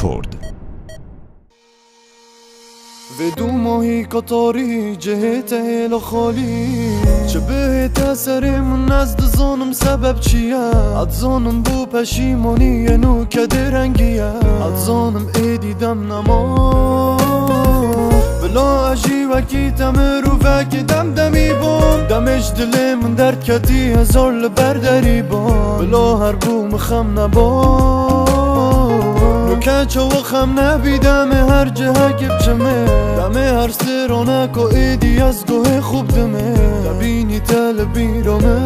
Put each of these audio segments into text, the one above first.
کرد. ودو ماهی کتاری جهت هلا خالی چه بهت اثر من نزد زانم سبب چیه اد زانم بو پشیمانی نو کده رنگیه اد زانم ایدیدم نما بلا عجی وکی تمرو وکی دمی بام دمش دل من درد کتی هزار لبردری بام بلا هر بو مخم نبام کچه و خم نبیدم هر جه گبچمه دمه هر سرانک و ایدی از گوه خوب دمه دبینی تل بیرامه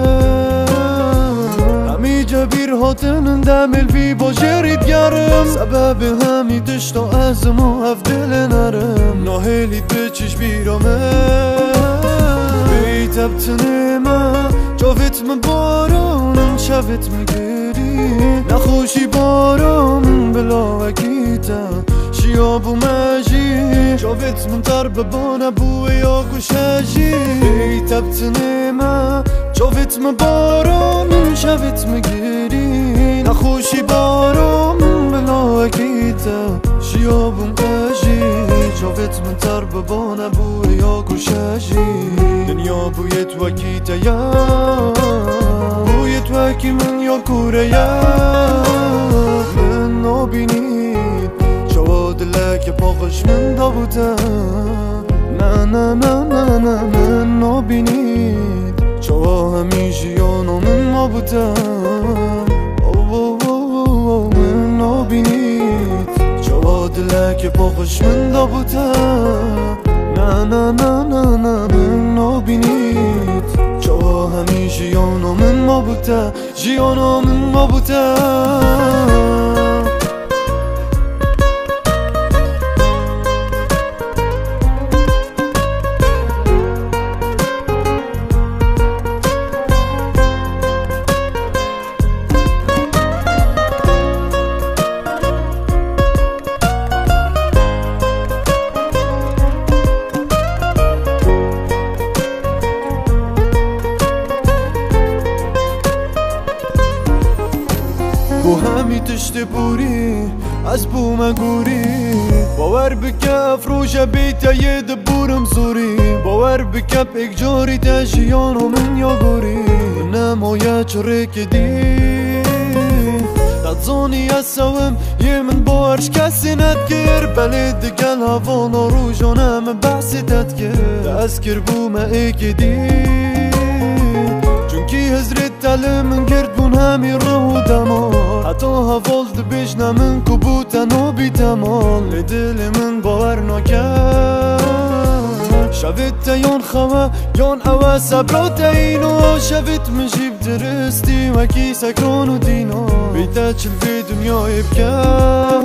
همی جبیر هاتنن دمل بی با جرید گرم سبب همی دشتا ازم و هفدل نرم ناهلی بچش بیرامه بیتب تنمه جاوت مبارانم شوت مگری نخوشی بارام بلا وکیتا شیابو مجی جاوت من ترب بانه بوی یا گوشجی بیتب تنمه جاوت مبارانم شوت مگری نخوشی بارام بلا وکیتا شیابو مجی جاوت من ترب بانه بوی یا گوشجی دنیا بویت وکیتا یا بویت وکی من یا کوره یا من نابینید شواد لک پاقش من دابوتا نه نه نه نه نه من نابینید شوا همیشه یانو من مابوتا من نابینید شواد لک پاقش من دابوتا نه نه نه نه نه من نابینید شوا همیشه یانو من مابوتا جیانو من مابوتا بو همی تشت بوری از بو مگوری باور بکه افروش بیتا یه دبورم زوری باور بکه پیک جاری تشیانو من یا گوری نمایه چره کدی تدزانی از سوم یه من بارش کسی ندگر بله دگل هوانا رو جانم بحثی تدگر دست کر بو ما ایکدی چونکی هزرت تل من گرد بون همی رو دمال حتی حوال دبیشنم من کبوتا نو بی تمال دل من باور نکرد شوید یان خواه یان اوه صبرات اینو شوید مجیب درستی وکی سکران و دینا بیتا چل فی دنیای بکر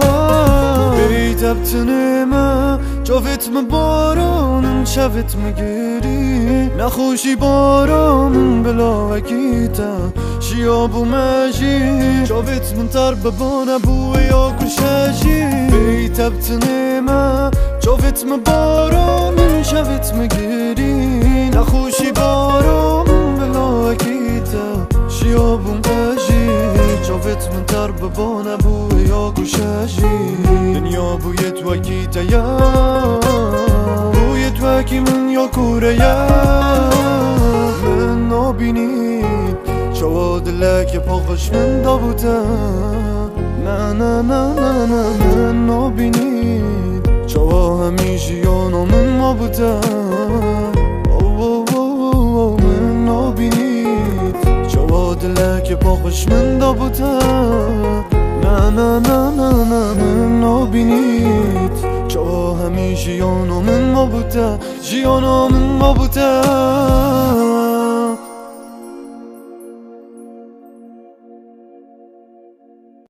بیتا بتنمه جاوت مبارانم شوید مگری نخوشی بارام بلا وکیتا شیابو مجی جاوت من ترب بانه بوی یا کشجی بیتا بتنمه جاوت مبارانم شوید مگری نخوشی بارام بلا وکیتا شیابو مجی جاوت من ترب بانه بوی یا کشجی دنیا بویت وکیتا یا بویت وکی من یا کوره یا من نابینید شواد لک پاقش من دابوتا نه نه نه نه نه من نابینید شوا همیشه یانو من مابوتا من نابینید شواد لک پاقش من دابوتا نه نه نه نه نه من نابینید شوا همیشه یانو من مابوتا جیانو من مابوتا